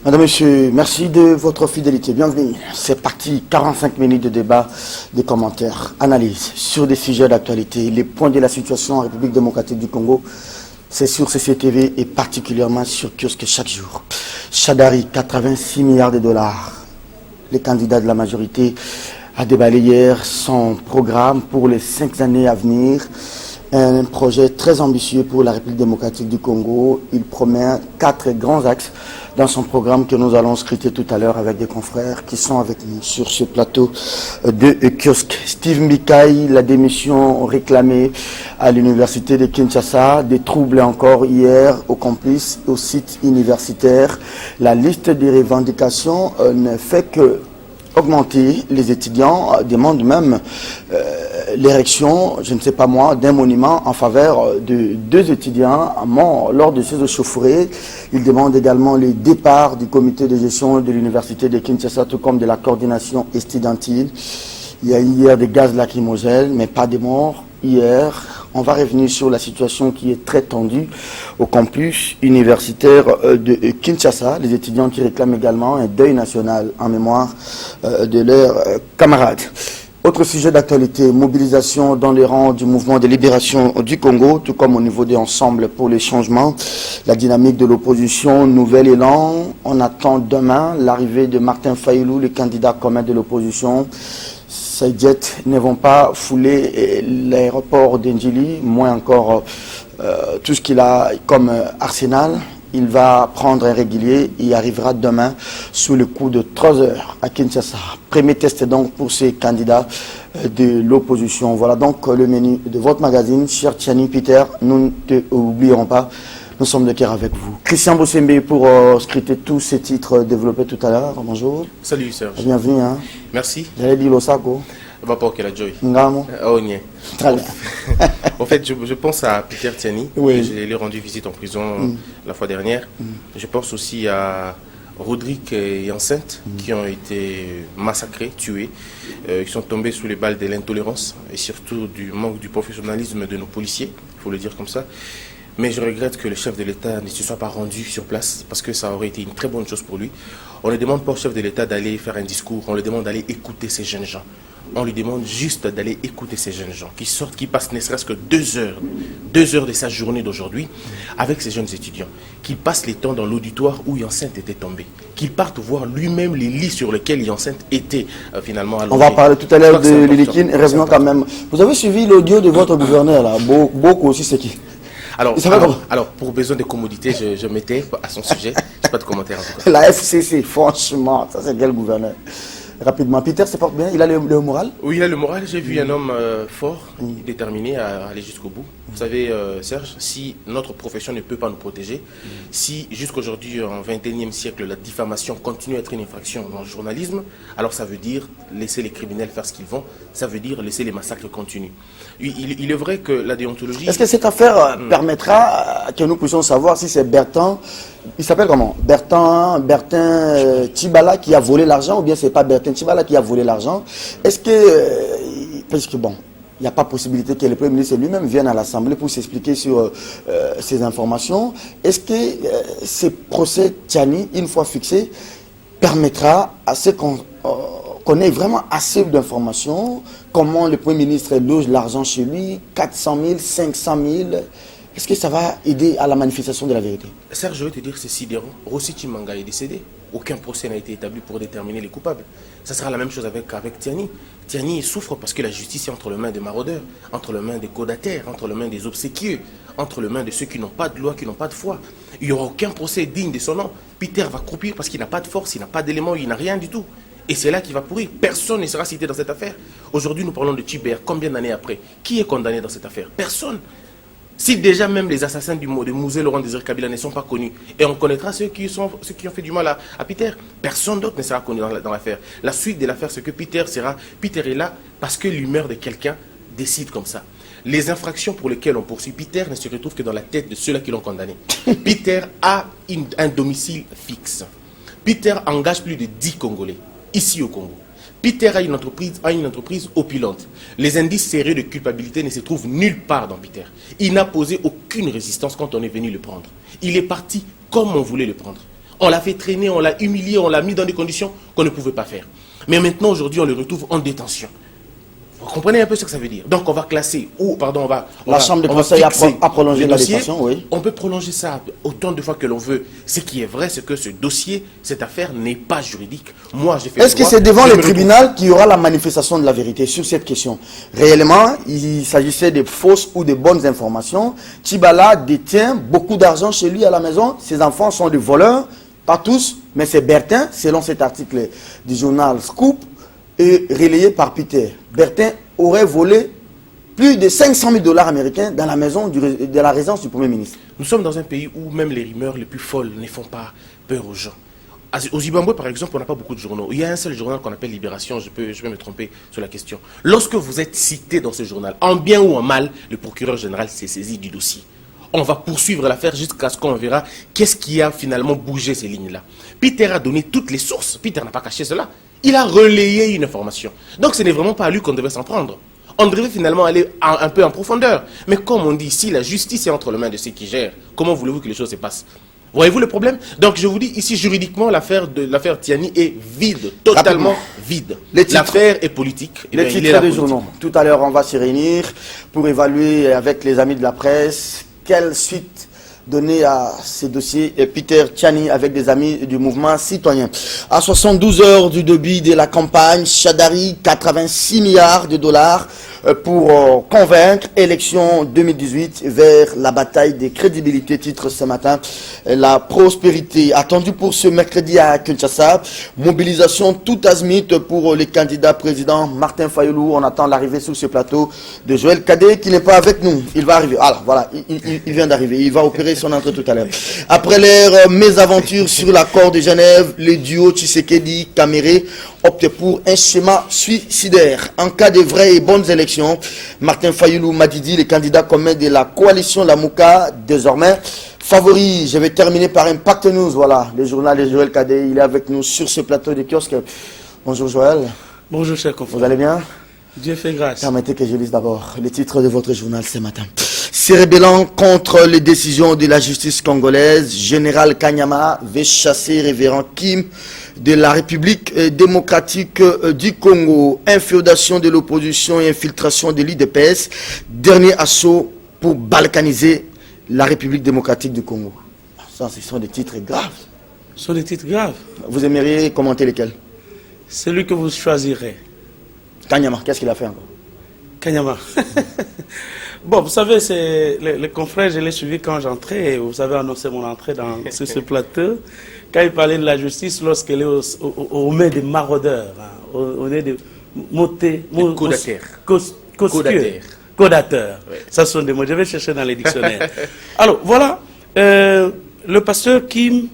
Madame, Monsieur, merci de votre fidélité. Bienvenue. C'est parti, 45 minutes de débat, des commentaires, analyse sur des sujets d'actualité, les points de la situation en République démocratique du Congo. C'est sur CCTV et particulièrement sur Kiosque chaque jour. Chadari, 86 milliards de dollars. Les candidats de la majorité a déballé hier son programme pour les 5 années à venir. Un projet très ambitieux pour la République démocratique du Congo. Il promet 4 grands axes dans son programme que nous allons scruter tout à l'heure avec des confrères qui sont avec nous sur ce plateau de Kiosque. Steve Mbikai, la démission réclamée à l'université de Kinshasa, des troubles encore hier au campus, au site universitaire. La liste des revendications ne fait que augmenter. Les étudiants demandent même l'érection, je ne sais pas moi, d'un monument en faveur de 2 étudiants morts lors de ces échauffourées. Ils demandent également le départ du comité de gestion de l'université de Kinshasa, tout comme de la coordination estudiantine. Il y a eu hier des gaz lacrymogènes, mais pas de morts hier. On va revenir sur la situation qui est très tendue au campus universitaire de Kinshasa. Les étudiants qui réclament également un deuil national en mémoire de leurs camarades. Autre sujet d'actualité, mobilisation dans les rangs du mouvement de libération du Congo, tout comme au niveau des Ensembles pour les changements. La dynamique de l'opposition, nouvel élan. On attend demain l'arrivée de Martin Fayulu, le candidat commun de l'opposition. Ces jets ne vont pas fouler l'aéroport d'Endjili, moins encore tout ce qu'il a comme arsenal. Il va prendre un régulier et arrivera demain sous le coup de 3 heures à Kinshasa. Premier test donc pour ces candidats de l'opposition. Voilà donc le menu de votre magazine. Cher Tiani Peter, nous ne te oublierons pas. Nous sommes de cœur avec vous. Christian Bossembe pour scruter tous ces titres développés tout à l'heure. Bonjour. Salut Serge. Bienvenue. Hein. Merci. J'allais dire l'Osako. Va pas la joy. Ngamo. Oh, nie. Très bien. En fait, je pense à Peter Tiani. Oui. Je l'ai rendu visite en prison la fois dernière. Je pense aussi à Rodrigue et Enceinte qui ont été massacrés, tués. Ils sont tombés sous les balles de l'intolérance et surtout du manque du professionnalisme de nos policiers, il faut le dire comme ça. Mais je regrette que le chef de l'État ne se soit pas rendu sur place parce que ça aurait été une très bonne chose pour lui. On ne demande pas au chef de l'État d'aller faire un discours, on lui demande d'aller écouter ces jeunes gens. On lui demande juste d'aller écouter ces jeunes gens qui sortent, qui passent ne serait-ce que 2 heures de sa journée d'aujourd'hui avec ces jeunes étudiants, qui passent les temps dans l'auditoire où Hyacinthe était tombé, qu'il parte voir lui-même les lits sur lesquels Hyacinthe était finalement allongé. On va parler tout à l'heure de Lilikine. Revenons quand même. Vous avez suivi l'audio de votre gouverneur là, beaucoup aussi c'est qui? Alors, pour besoin de commodité, je mettais à son sujet. Je n'ai pas de commentaire en tout cas. La FCC, franchement, ça c'est quel gouverneur? Rapidement, Peter se porte bien, il a le moral? Oui, il a le moral. J'ai vu un homme fort, déterminé à aller jusqu'au bout. Vous savez, Serge, si notre profession ne peut pas nous protéger, si jusqu'aujourd'hui, en 21e siècle, la diffamation continue à être une infraction dans le journalisme, alors ça veut dire laisser les criminels faire ce qu'ils vont, ça veut dire laisser les massacres continuer. Il est vrai que la déontologie... Est-ce que cette affaire permettra que nous puissions savoir si c'est Bertin, il s'appelle comment? Bertin Tibala qui a volé l'argent, ou bien c'est pas Bertin Tibala qui a volé l'argent? Est-ce que, parce que bon, il n'y a pas possibilité que le Premier ministre lui-même vienne à l'Assemblée pour s'expliquer sur ces informations. Est-ce que ce procès Tiani, une fois fixé, permettra à ce qu'on ait vraiment assez d'informations, comment le Premier ministre loge l'argent chez lui, 400 000, 500 000, est-ce que ça va aider à la manifestation de la vérité? Serge, je vais te dire, c'est sidérant. Rossi Chimanga est décédé. Aucun procès n'a été établi pour déterminer les coupables. Ça sera la même chose avec Tiani. Tiani souffre parce que la justice est entre les mains des maraudeurs, entre les mains des codataires, entre les mains des obséquieux, entre les mains de ceux qui n'ont pas de loi, qui n'ont pas de foi. Il n'y aura aucun procès digne de son nom. Peter va croupir parce qu'il n'a pas de force, il n'a pas d'éléments, il n'a rien du tout. Et c'est là qu'il va pourrir. Personne ne sera cité dans cette affaire. Aujourd'hui, nous parlons de Tibère. Combien d'années après? Qui est condamné dans cette affaire? Personne. Si déjà même les assassins de Mouzé Laurent Désiré Kabila ne sont pas connus, et on connaîtra ceux qui ont fait du mal à Peter, personne d'autre ne sera connu dans l'affaire. La suite de l'affaire, c'est que Peter est là parce que l'humeur de quelqu'un décide comme ça. Les infractions pour lesquelles on poursuit Peter ne se retrouvent que dans la tête de ceux-là qui l'ont condamné. Peter a un domicile fixe. Peter engage plus de 10 Congolais, ici au Congo. Peter a une entreprise opulente. Les indices sérieux de culpabilité ne se trouvent nulle part dans Peter. Il n'a posé aucune résistance quand on est venu le prendre. Il est parti comme on voulait le prendre. On l'a fait traîner, on l'a humilié, on l'a mis dans des conditions qu'on ne pouvait pas faire. Mais maintenant, aujourd'hui, on le retrouve en détention. Vous comprenez un peu ce que ça veut dire? Donc on va classer, ou pardon, la chambre de conseil a prolongé la détention, oui. On peut prolonger ça autant de fois que l'on veut. Ce qui est vrai, c'est que ce dossier, cette affaire n'est pas juridique. Moi, j'ai fait. Est-ce que c'est devant le tribunal qu'il y aura la manifestation de la vérité sur cette question? Réellement, il s'agissait de fausses ou de bonnes informations. Tchibala détient beaucoup d'argent chez lui à la maison. Ses enfants sont des voleurs, pas tous, mais c'est Bertin, selon cet article du journal Scoop, et relayé par Peter. Bertin aurait volé plus de 500 000 $ américains dans la maison de la résidence du Premier ministre. Nous sommes dans un pays où même les rumeurs les plus folles ne font pas peur aux gens. Au Zimbabwe, par exemple, on n'a pas beaucoup de journaux. Il y a un seul journal qu'on appelle Libération, je peux me tromper sur la question. Lorsque vous êtes cité dans ce journal, en bien ou en mal, le procureur général s'est saisi du dossier. On va poursuivre l'affaire jusqu'à ce qu'on verra qu'est-ce qui a finalement bougé ces lignes-là. Peter a donné toutes les sources. Peter n'a pas caché cela. Il a relayé une information. Donc ce n'est vraiment pas à lui qu'on devait s'en prendre. On devait finalement aller un peu en profondeur. Mais comme on dit, si la justice est entre les mains de ceux qui gèrent, comment voulez-vous que les choses se passent? Voyez-vous le problème? Donc je vous dis, ici juridiquement, l'affaire Tiani est vide, totalement vide. L'affaire est politique. Les titres des journaux. Tout à l'heure, on va se réunir pour évaluer avec les amis de la presse quelle suite donner à ces dossiers. Et Peter Tiani avec des amis du mouvement citoyen. À 72 heures du début de la campagne, Chadari, 86 milliards de dollars pour convaincre élection 2018 vers la bataille des crédibilités. Titre ce matin, la prospérité attendue pour ce mercredi à Kinshasa. Mobilisation tout azimut pour les candidats président Martin Fayulu. On attend l'arrivée sur ce plateau de Joël Cadet qui n'est pas avec nous. Il va arriver. Alors voilà, il vient d'arriver. Il va opérer son entrée tout à l'heure. Après leur mésaventure sur l'accord de Genève, les duos Tshisekedi-Kamere optent pour un schéma suicidaire. En cas de vraies et bonnes élections, Martin Fayulu Madidi, le candidat commun de la coalition Lamouka, désormais favori. Je vais terminer par Impact News. Voilà, le journal de Joël Cadet. Il est avec nous sur ce plateau de kiosque. Bonjour Joël. Bonjour cher confrère. Vous allez bien? Dieu fait grâce. Permettez que je lise d'abord les titres de votre journal ce matin. Se rébellant contre les décisions de la justice congolaise, Général Kanyama veut chasser Révérend Kim de la République démocratique du Congo. Inféodation de l'opposition et infiltration de l'IDPS. Dernier assaut pour balkaniser la République démocratique du Congo. Ça, ce sont des titres graves. Ce sont des titres graves. Vous aimeriez commenter lesquels? Celui que vous choisirez. Kanyama, qu'est-ce qu'il a fait encore? Kanyama. Bon, vous savez, c'est les confrères, je l'ai suivi quand j'entrais. Vous avez annoncé mon entrée sur ce plateau. Quand il parlait de la justice, lorsqu'elle est au mains des maraudeurs, hein, au nez des codateurs. Oui. Ça sont des mots. Je vais chercher dans les dictionnaires. Alors, voilà. Le pasteur Kim,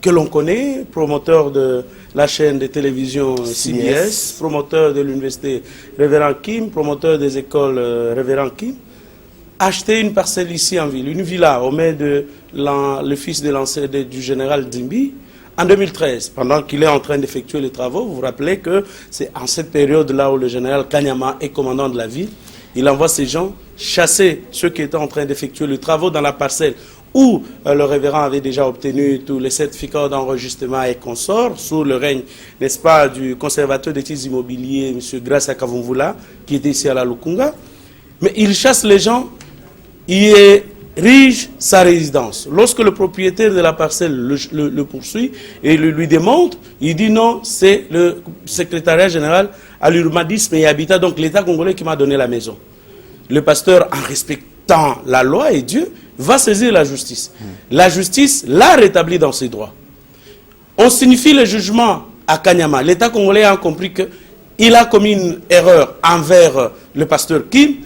que l'on connaît, promoteur de la chaîne de télévision CBS, promoteur de l'université Révérend Kim, promoteur des écoles Révérend Kim, a acheté une parcelle ici en ville, une villa au mains de le fils de du général Dzimbi en 2013, pendant qu'il est en train d'effectuer les travaux. Vous vous rappelez que c'est en cette période-là où le général Kanyama est commandant de la ville. Il envoie ses gens chasser ceux qui étaient en train d'effectuer les travaux dans la parcelle où le révérend avait déjà obtenu tous les certificats d'enregistrement et consorts, sous le règne, n'est-ce pas, du conservateur des titres immobiliers, M. Gracia Kavumvula, qui était ici à la Lukunga. Mais il chasse les gens, il érige sa résidence. Lorsque le propriétaire de la parcelle le poursuit et lui demande, il dit non, c'est le secrétariat général à l'urbanisme et habitat, donc l'État congolais qui m'a donné la maison. Le pasteur, en respectant la loi et Dieu, va saisir la justice. La justice l'a rétabli dans ses droits. On signifie le jugement à Kanyama. L'État congolais a compris qu'il a commis une erreur envers le pasteur Kim.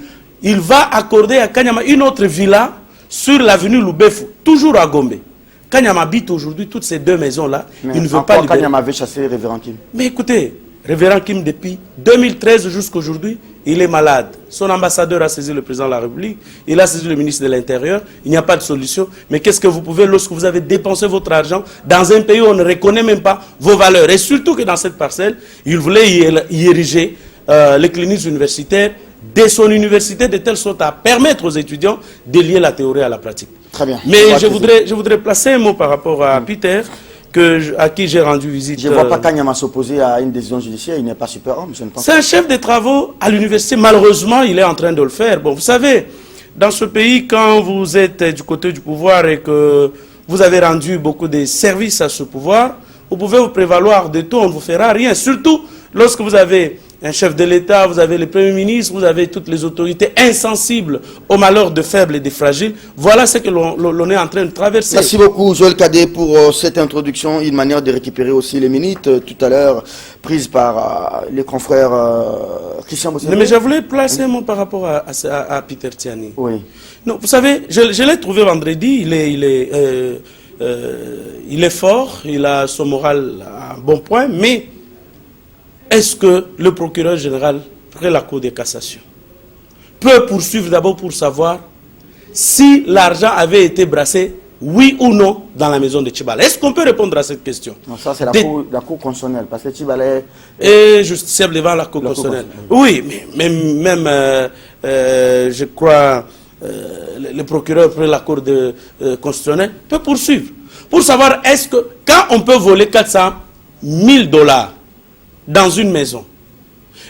Il va accorder à Kanyama une autre villa sur l'avenue Lubefu, toujours à Gombe. Kanyama habite aujourd'hui toutes ces deux maisons-là. Il ne veut pas libérer. Kanyama avait chassé Révérend Kim. Mais écoutez, Révérend Kim, depuis 2013 jusqu'à aujourd'hui, il est malade. Son ambassadeur a saisi le président de la République, il a saisi le ministre de l'Intérieur, il n'y a pas de solution. Mais qu'est-ce que vous pouvez, lorsque vous avez dépensé votre argent dans un pays où on ne reconnaît même pas vos valeurs? Et surtout que dans cette parcelle, il voulait y ériger les cliniques universitaires de son université, de telle sorte à permettre aux étudiants de lier la théorie à la pratique. Très bien. Mais je voudrais placer un mot par rapport à Peter, à qui j'ai rendu visite. Je ne vois pas Kanyama s'opposer à une décision judiciaire, il n'est pas super homme. C'est un chef de travaux à l'université, malheureusement, il est en train de le faire. Bon, vous savez, dans ce pays, quand vous êtes du côté du pouvoir et que vous avez rendu beaucoup de services à ce pouvoir, vous pouvez vous prévaloir de tout, on ne vous fera rien. Surtout lorsque vous avez un chef de l'État, vous avez le Premier ministre, vous avez toutes les autorités insensibles au malheur de faibles et de fragiles. Voilà ce que l'on est en train de traverser. Merci beaucoup Joël Cadet pour cette introduction, une manière de récupérer aussi les minutes tout à l'heure prises par les confrères Christian Bossé. Mais je voulais placer un mot par rapport à Peter Tiani. Oui. Non, vous savez, je l'ai trouvé vendredi, il est fort, il a son moral à un bon point, mais est-ce que le procureur général, près la Cour de cassation, peut poursuivre d'abord pour savoir si l'argent avait été brassé, oui ou non, dans la maison de Tchibala? Est-ce qu'on peut répondre à cette question? Non, ça c'est la cour constitutionnelle, parce que Tchibala est justiciable devant la Cour constitutionnelle. Oui, mais même je crois, le procureur près la Cour constitutionnelle peut poursuivre. Pour savoir, est-ce que, quand on peut voler 400 000 $ dans une maison,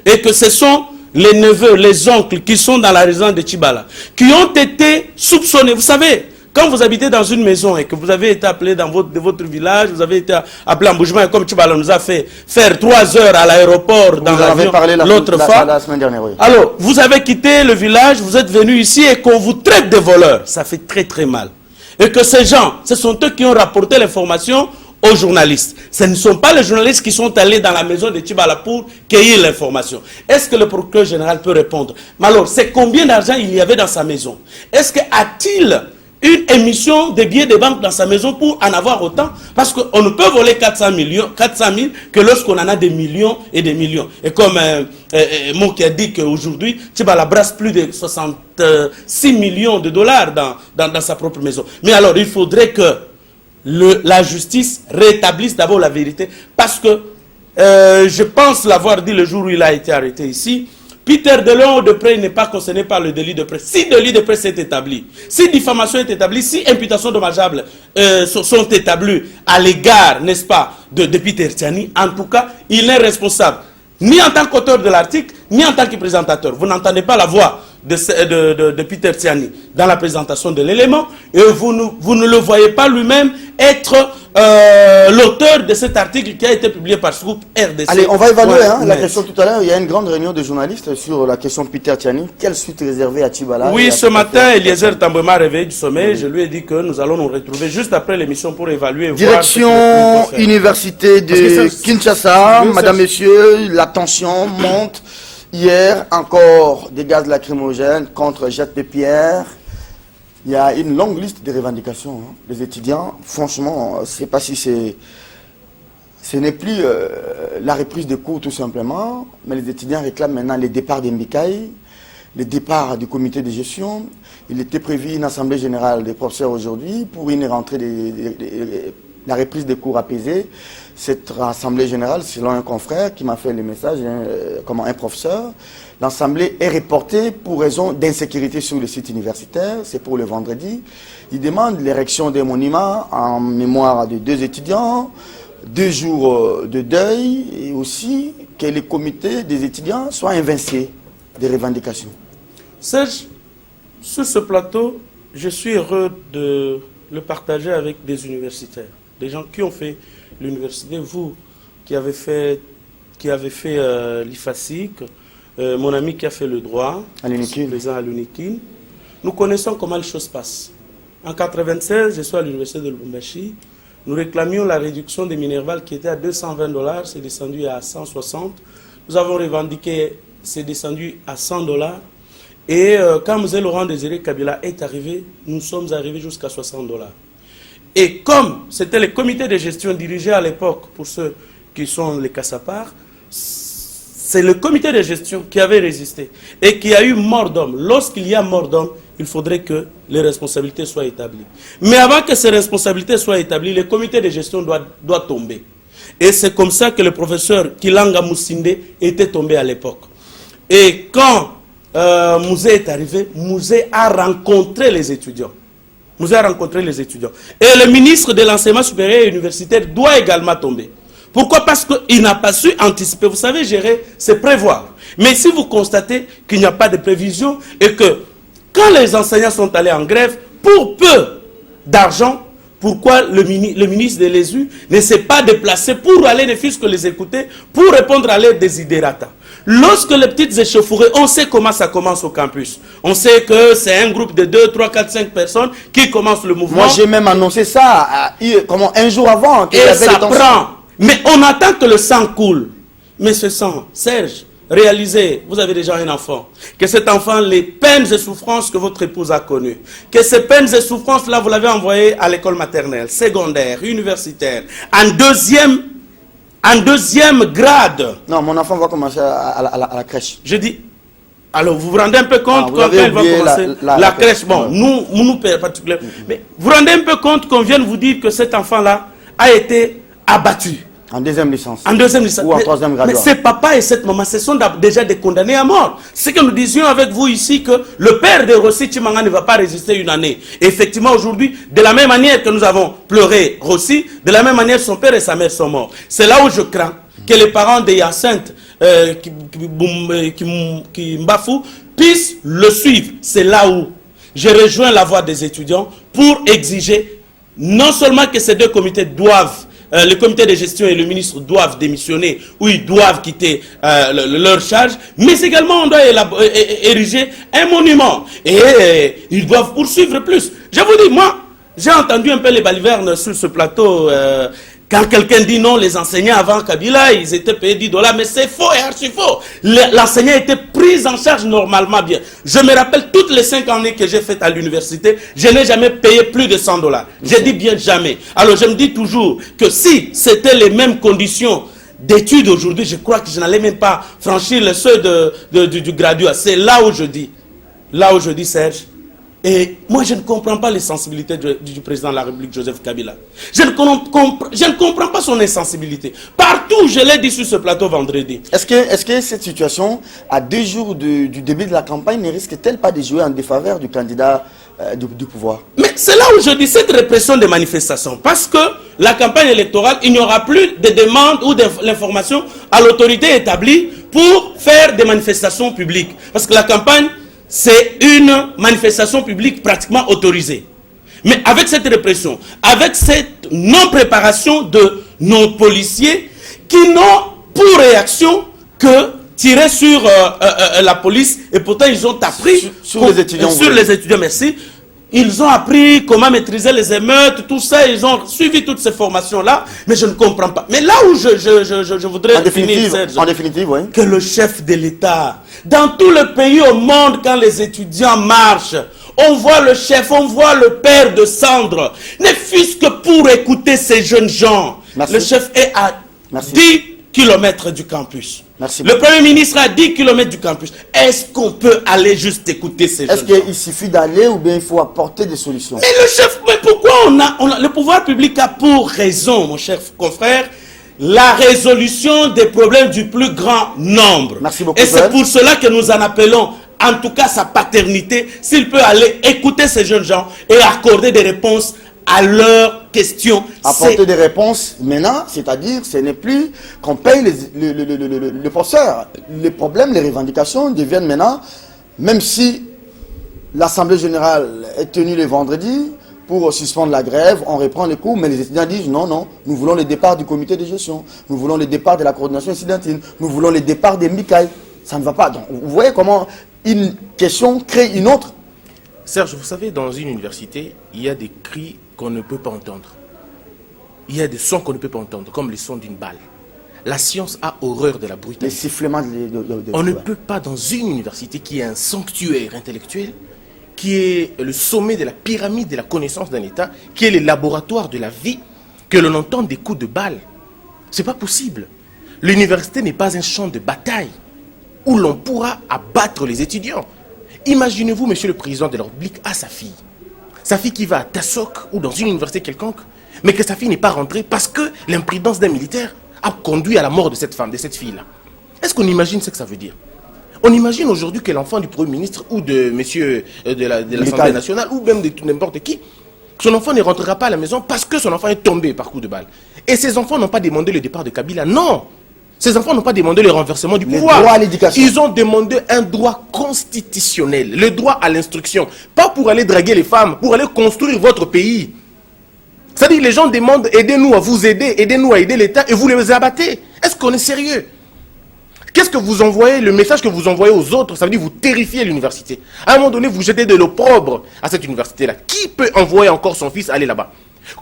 et que ce sont les neveux, les oncles qui sont dans la résidence de Tchibala, qui ont été soupçonnés. Vous savez, quand vous habitez dans une maison et que vous avez été appelé dans votre village, vous avez été appelé en bougement, et comme Tchibala nous a fait faire 3 heures à l'aéroport dans l'avion l'autre fois. La semaine dernière, oui. Alors, vous avez quitté le village, vous êtes venu ici et qu'on vous traite de voleurs. Ça fait très très mal. Et que ces gens, ce sont eux qui ont rapporté l'information aux journalistes. Ce ne sont pas les journalistes qui sont allés dans la maison de Tchibala pour cueillir l'information. Est-ce que le procureur général peut répondre? Mais alors, c'est combien d'argent il y avait dans sa maison? Est-ce qu'a-t-il une émission de billets de banque dans sa maison pour en avoir autant? Parce qu'on ne peut voler 400 000 que lorsqu'on en a des millions et des millions. Et comme Mon qui a dit qu'aujourd'hui, Tchibala brasse plus de 66 millions de dollars dans sa propre maison. Mais alors, il faudrait que la justice rétablisse d'abord la vérité, parce que je pense l'avoir dit le jour où il a été arrêté ici. Peter Delon-Deprez n'est pas concerné par le délit de presse. Si délit de presse est établi, si diffamation est établie, si imputations dommageables sont établies à l'égard, n'est-ce pas, de Peter Tiani, en tout cas, il n'est responsable ni en tant qu'auteur de l'article, ni en tant que présentateur. Vous n'entendez pas la voix de Peter Tiani dans la présentation de l'élément, et vous ne le voyez pas lui-même être l'auteur de cet article qui a été publié par ce groupe RDC. Allez, on va évaluer la question tout à l'heure. Il y a une grande réunion de journalistes sur la question Peter Tiani. Quelle suite réservée à Tchibala? Oui, ce matin, Eliezer Tambouema réveillé du sommeil. Je lui ai dit que nous allons nous retrouver juste après l'émission pour évaluer. Direction université de Kinshasa. Madame, messieurs, la tension monte. Hier, encore des gaz lacrymogènes contre jet de pierre. Il y a une longue liste de revendications des étudiants. Franchement, je ne sais pas si ce n'est plus la reprise des cours tout simplement, mais les étudiants réclament maintenant le départ des Mbikaï, le départ du comité de gestion. Il était prévu une assemblée générale des professeurs aujourd'hui pour une rentrée la reprise des cours apaisés. Cette assemblée générale, selon un confrère qui m'a fait le message, comme un professeur, l'assemblée est reportée pour raison d'insécurité sur le site universitaire. C'est pour le vendredi. Il demande l'érection des monuments en mémoire de 2 étudiants, 2 jours de deuil, et aussi que les comités des étudiants soient invincés des revendications. Serge, sur ce plateau, je suis heureux de le partager avec des universitaires, des gens qui ont fait l'université, vous qui avez fait l'IFASIC, mon ami qui a fait le droit, présent à l'UNIKIN. Nous connaissons comment les choses passent. En 1996, je suis à l'université de Lubumbashi. Nous réclamions la réduction des Minerval qui était à 220 $, c'est descendu à 160. Nous avons revendiqué, c'est descendu à 100 $. Et quand M. Laurent Désiré Kabila est arrivé, nous sommes arrivés jusqu'à 60 $. Et comme c'était le comité de gestion dirigé à l'époque, pour ceux qui sont les Kassapars, c'est le comité de gestion qui avait résisté et qui a eu mort d'homme. Lorsqu'il y a mort d'homme, il faudrait que les responsabilités soient établies. Mais avant que ces responsabilités soient établies, le comité de gestion doit tomber. Et c'est comme ça que le professeur Kilanga Moussinde était tombé à l'époque. Et quand Mouzé est arrivé, Mouzé a rencontré les étudiants. Vous avez rencontré les étudiants. Et le ministre de l'enseignement supérieur et universitaire doit également tomber. Pourquoi? Parce qu'il n'a pas su anticiper. Vous savez, gérer, c'est prévoir. Mais si vous constatez qu'il n'y a pas de prévision et que quand les enseignants sont allés en grève, pour peu d'argent, pourquoi le ministre de l'ESU ne s'est pas déplacé pour aller, ne fût-ce que les écouter, pour répondre à leurs désidérata? Lorsque les petites échauffourées, on sait comment ça commence au campus. On sait que c'est un groupe de 2, 3, 4, 5 personnes qui commencent le mouvement. Moi, j'ai même annoncé ça comment, un jour avant. Et ça prend. Mais on attend que le sang coule. Mais ce sang, Serge, réalisez, vous avez déjà un enfant, que cet enfant, les peines et souffrances que votre épouse a connues, que ces peines et souffrances-là, vous l'avez envoyé à l'école maternelle, secondaire, universitaire, en deuxième grade. Non, mon enfant va commencer à la crèche. Je dis, alors vous vous rendez un peu compte quand elle va commencer la crèche. Bon, nous particulièrement. Mais vous vous rendez un peu compte qu'on vient de vous dire que cet enfant-là a été abattu. En deuxième licence. En deuxième licence. Ou en troisième grade. Mais ces papas et cette maman, ce sont déjà des condamnés à mort. C'est que nous disions avec vous ici que le père de Rossi Tshimanga ne va pas résister une année. Et effectivement, aujourd'hui, de la même manière que nous avons pleuré Rossi, de la même manière son père et sa mère sont morts. C'est là où je crains que les parents de Hyacinthe qui Mbafou puissent le suivre. C'est là où je rejoins la voix des étudiants pour exiger non seulement que ces deux comités doivent le comité de gestion et le ministre doivent démissionner ou ils doivent quitter leur charge, mais également on doit ériger un monument et ils doivent poursuivre plus. Je vous dis, moi, j'ai entendu un peu les balivernes sur ce plateau quand quelqu'un dit non, les enseignants avant Kabila, ils étaient payés $10, mais c'est faux et archi faux. L'enseignant était pris en charge normalement bien. Je me rappelle toutes les 5 années que j'ai faites à l'université, je n'ai jamais payé plus de $100. J'ai dit bien jamais. Alors je me dis toujours que si c'était les mêmes conditions d'études aujourd'hui, je crois que je n'allais même pas franchir le seuil du graduat. C'est là où je dis, Serge, et moi, je ne comprends pas les sensibilités du président de la République, Joseph Kabila. Je ne comprends pas son insensibilité. Partout, je l'ai dit sur ce plateau vendredi. Est-ce que cette situation, à 2 jours du début de la campagne, ne risque-t-elle pas de jouer en défaveur du candidat du pouvoir? Mais c'est là où je dis cette répression des manifestations. Parce que la campagne électorale, il n'y aura plus de demandes ou de l'information à l'autorité établie pour faire des manifestations publiques. Parce que la campagne, c'est une manifestation publique pratiquement autorisée. Mais avec cette répression, avec cette non-préparation de nos policiers qui n'ont pour réaction que tirer sur la police, et pourtant ils ont appris sur les étudiants. Sur les étudiants, merci. Ils ont appris comment maîtriser les émeutes, tout ça, ils ont suivi toutes ces formations-là, mais je ne comprends pas. Mais là où je voudrais finir, Serge, en définitive, oui. Que le chef de l'État, dans tout le pays au monde, quand les étudiants marchent, on voit le chef, on voit le père de Sandre, ne fût-ce que pour écouter ces jeunes gens. Merci. Le chef est à 10 km du campus. Merci. Le Premier ministre à 10 km du campus. Est-ce qu'on peut aller juste écouter ces gens? Est-ce qu'il suffit d'aller ou bien il faut apporter des solutions? Mais le chef, mais pourquoi le pouvoir public a pour raison, mon cher confrère, la résolution des problèmes du plus grand nombre. Merci beaucoup. Et c'est pour cela que nous en appelons, en tout cas sa paternité, s'il peut aller écouter ces jeunes gens et accorder des réponses à leurs questions. Apporter des réponses maintenant, c'est-à-dire ce n'est plus qu'on paye le forceur. Les problèmes, les revendications deviennent maintenant, même si l'Assemblée générale est tenue le vendredi pour suspendre la grève, on reprend les cours, mais les étudiants disent non, non, nous voulons le départ du comité de gestion, nous voulons le départ de la coordination incidentine, nous voulons le départ des MICAI. Ça ne va pas. Donc, vous voyez comment une question crée une autre. Serge, vous savez, dans une université, il y a des cris qu'on ne peut pas entendre. Il y a des sons qu'on ne peut pas entendre, comme les sons d'une balle. La science a horreur de la brutalité. Les sifflements On ne peut pas, dans une université qui est un sanctuaire intellectuel, qui est le sommet de la pyramide de la connaissance d'un État, qui est le laboratoire de la vie, que l'on entend des coups de balle. Ce n'est pas possible. L'université n'est pas un champ de bataille où l'on pourra abattre les étudiants. Imaginez-vous, monsieur le président de la République, à sa fille qui va à Tassok ou dans une université quelconque, mais que sa fille n'est pas rentrée parce que l'imprudence d'un militaire a conduit à la mort de cette femme, de cette fille-là. Est-ce qu'on imagine ce que ça veut dire? On imagine aujourd'hui que l'enfant du Premier ministre ou de monsieur de l'Assemblée nationale ou même de n'importe qui Son enfant ne rentrera pas à la maison parce que son enfant est tombé par coup de balle. Et ces enfants n'ont pas demandé le départ de Kabila. Non. Ces enfants n'ont pas demandé le renversement du pouvoir. Droit à l'éducation. Ils ont demandé un droit constitutionnel, le droit à l'instruction. Pas pour aller draguer les femmes, pour aller construire votre pays. C'est-à-dire les gens demandent, aidez-nous à vous aider, aidez-nous à aider l'État, et vous les abattez. Est-ce qu'on est sérieux? Qu'est-ce que vous envoyez, le message que vous envoyez aux autres, ça veut dire vous terrifiez l'université. À un moment donné, vous jetez de l'opprobre à cette université-là. Qui peut envoyer encore son fils aller là-bas?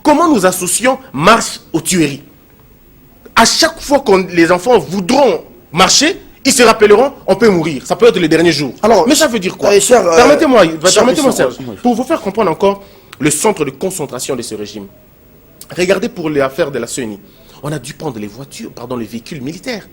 Comment nous associons marche aux tueries? À chaque fois que les enfants voudront marcher, ils se rappelleront, on peut mourir. Ça peut être le dernier jour. Alors, mais ça veut dire quoi? Permettez-moi, Serge, pour vous faire comprendre encore le centre de concentration de ce régime. Regardez pour l'affaire de la CENI. On a dû prendre les véhicules militaires.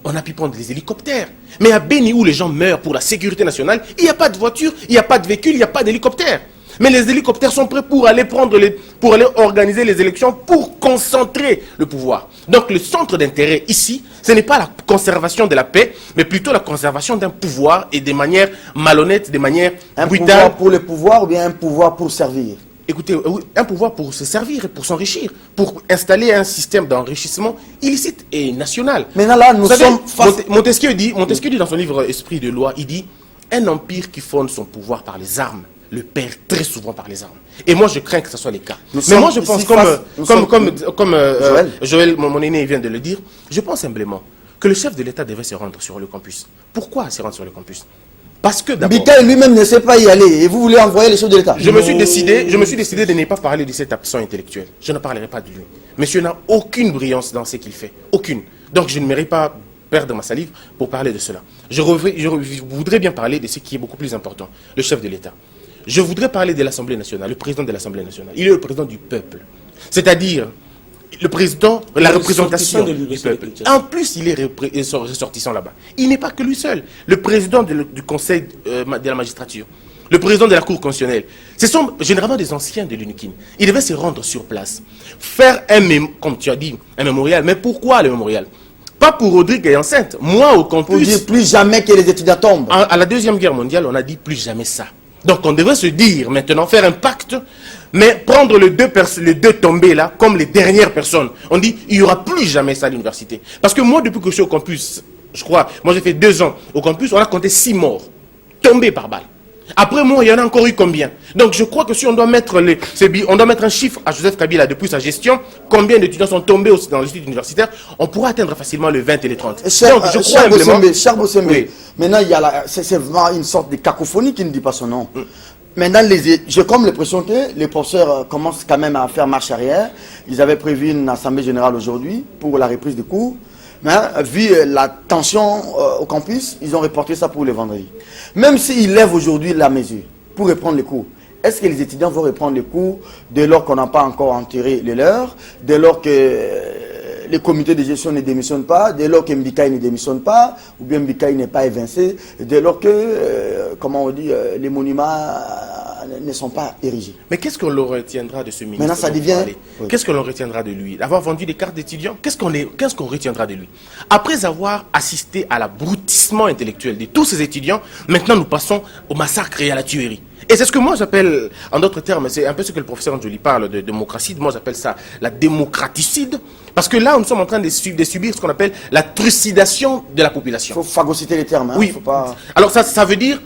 On a pu prendre les hélicoptères. Mais à Béni, où les gens meurent pour la sécurité nationale, il n'y a pas de voiture, il n'y a pas de véhicule, il n'y a pas d'hélicoptère. Mais les hélicoptères sont prêts pour aller pour aller organiser les élections, pour concentrer le pouvoir. Donc le centre d'intérêt ici, ce n'est pas la conservation de la paix, mais plutôt la conservation d'un pouvoir et de manière malhonnête, de manière brutale. Un pouvoir pour le pouvoir ou bien un pouvoir pour servir? Écoutez, un pouvoir pour se servir et pour s'enrichir, pour installer un système d'enrichissement illicite et national. Maintenant là, nous sommes face... Montesquieu dit dans son livre Esprit de loi, il dit « Un empire qui fonde son pouvoir par les armes le perd très souvent par les armes. » Et moi, je crains que ce soit le cas. Mais moi, je pense, comme Joël, mon aîné, vient de le dire, je pense simplement que le chef de l'État devait se rendre sur le campus. Pourquoi se rendre sur le campus? Parce que d'abord... Bika lui-même ne sait pas y aller et vous voulez envoyer les chefs de l'État. Je me suis décidé de ne pas parler de cet absent intellectuel. Je ne parlerai pas de lui. Monsieur n'a aucune brillance dans ce qu'il fait. Aucune. Donc je ne mérite pas perdre ma salive pour parler de cela. Je voudrais bien parler de ce qui est beaucoup plus important. Le chef de l'État. Je voudrais parler de l'Assemblée nationale, le président de l'Assemblée nationale. Il est le président du peuple. C'est-à-dire... le président, la représentation du peuple. En plus, il est ressortissant là-bas. Il n'est pas que lui seul. Le président du Conseil de la magistrature, le président de la Cour constitutionnelle, ce sont généralement des anciens de l'UNIKIN. Ils devaient se rendre sur place, faire comme tu as dit, un mémorial. Mais pourquoi le mémorial? Pas pour Rodrigue et enceinte. Moi, au campus... Pour dire plus jamais que les étudiants tombent. À la Deuxième Guerre mondiale, on a dit plus jamais ça. Donc on devrait se dire maintenant, faire un pacte, mais prendre les deux tombés là comme les dernières personnes. On dit il n'y aura plus jamais ça à l'université. Parce que moi, depuis que je suis au campus, je crois, moi j'ai fait 2 ans au campus, on a compté 6 morts tombés par balle. Après moi, il y en a encore eu combien? Donc je crois que si on doit mettre on doit mettre un chiffre à Joseph Kabila depuis sa gestion, combien d'étudiants sont tombés aussi dans l'institut universitaire, on pourra atteindre facilement le 20 et les 30. Donc je crois simplement... Cher Bossembe, oui. Maintenant il y a c'est vraiment une sorte de cacophonie qui ne dit pas son nom. Maintenant, j'ai comme l'impression que les professeurs commencent quand même à faire marche arrière. Ils avaient prévu une assemblée générale aujourd'hui pour la reprise des cours. Mais vu la tension au campus, ils ont reporté ça pour le vendredi. Même s'ils lèvent aujourd'hui la mesure pour reprendre les cours, est-ce que les étudiants vont reprendre les cours dès lors qu'on n'a pas encore enterré les leurs, dès lors que les comités de gestion ne démissionnent pas, dès lors que Mbikaï ne démissionne pas, ou bien Mbikaï n'est pas évincé, dès lors que, comment on dit, les monuments ne sont pas érigés. Mais qu'est-ce qu'on leur retiendra de ce ministre? Maintenant, ça devient... Oui. Qu'est-ce qu'on leur retiendra de lui? D'avoir vendu des cartes d'étudiants? Qu'est-ce qu'on retiendra de lui? Après avoir assisté à l'abrutissement intellectuel de tous ces étudiants, maintenant nous passons au massacre et à la tuerie. Et c'est ce que moi j'appelle, en d'autres termes, c'est un peu ce que le professeur Njoli parle de démocratie, moi j'appelle ça la démocraticide, parce que là nous sommes en train de subir ce qu'on appelle la trucidation de la population. Il faut phagocyter les termes. Hein, oui. Faut pas... Alors ça veut dire,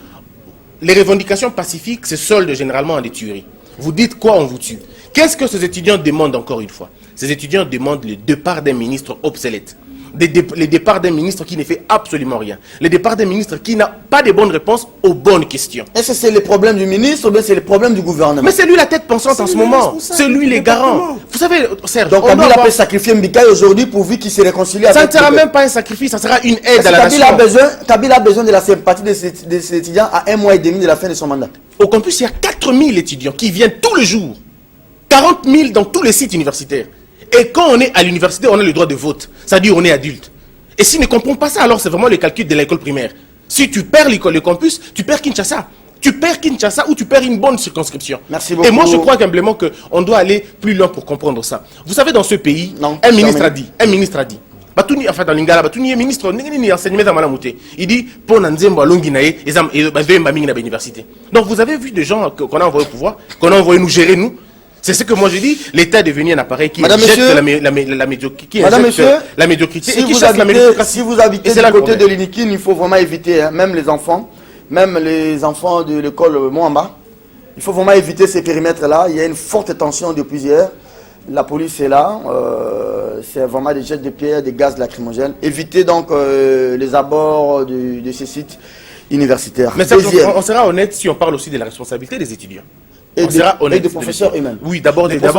les revendications pacifiques se soldent généralement en des tueries. Vous dites quoi, on vous tue. Qu'est-ce que ces étudiants demandent encore une fois? Ces étudiants demandent le départ d'un ministre obsolète. Les départs d'un ministre qui ne fait absolument rien. Les départs d'un ministre qui n'a pas de bonnes réponses aux bonnes questions. Est-ce que c'est le problème du ministre ou bien c'est le problème du gouvernement? Mais c'est lui la tête pensante en ce moment. C'est lui les garants. Vous savez, Serge, donc Kabila peut sacrifier Mbikaï aujourd'hui pourvu qu'il se réconcilie avec... Ça ne sera même pas un sacrifice, ça sera une aide à la nation. Kabila a besoin de la sympathie de ses étudiants à 1 mois et demi de la fin de son mandat. Au campus, il y a 4000 étudiants qui viennent tous les jours. 40 000 dans tous les sites universitaires. Et quand on est à l'université, on a le droit de vote. C'est-à-dire on est adulte. Et s'ils ne comprennent pas ça, alors c'est vraiment le calcul de l'école primaire. Si tu perds le campus, tu perds Kinshasa. Tu perds Kinshasa ou tu perds une bonne circonscription. Merci beaucoup. Et moi, je crois simplement qu'on doit aller plus loin pour comprendre ça. Vous savez, dans ce pays, un ministre a dit, Batuni, enfin dans l'Ingala, Batuni est ministre, il dit, pour Nanzembo, Longinae, et université. Donc vous avez vu des gens qu'on a envoyés au pouvoir, qu'on a envoyé nous gérer, nous. C'est ce que moi je dis. L'État est devenu un appareil qui Madame, jette monsieur, la médiocrité, Madame, monsieur, la médiocrité si et qui vous chasse la habitez, méritocratie. si vous habitez du côté de l'Inikin, il faut vraiment éviter, hein, même les enfants de l'école Moamba, il faut vraiment éviter ces périmètres-là. Il y a une forte tension depuis hier. La police est là. C'est vraiment des jets de pierre, des gaz lacrymogènes. Évitez donc les abords de ces sites universitaires. Mais ça, on sera honnête si on parle aussi de la responsabilité des étudiants. Et des professeurs eux-mêmes. Oui, d'abord des étudiants.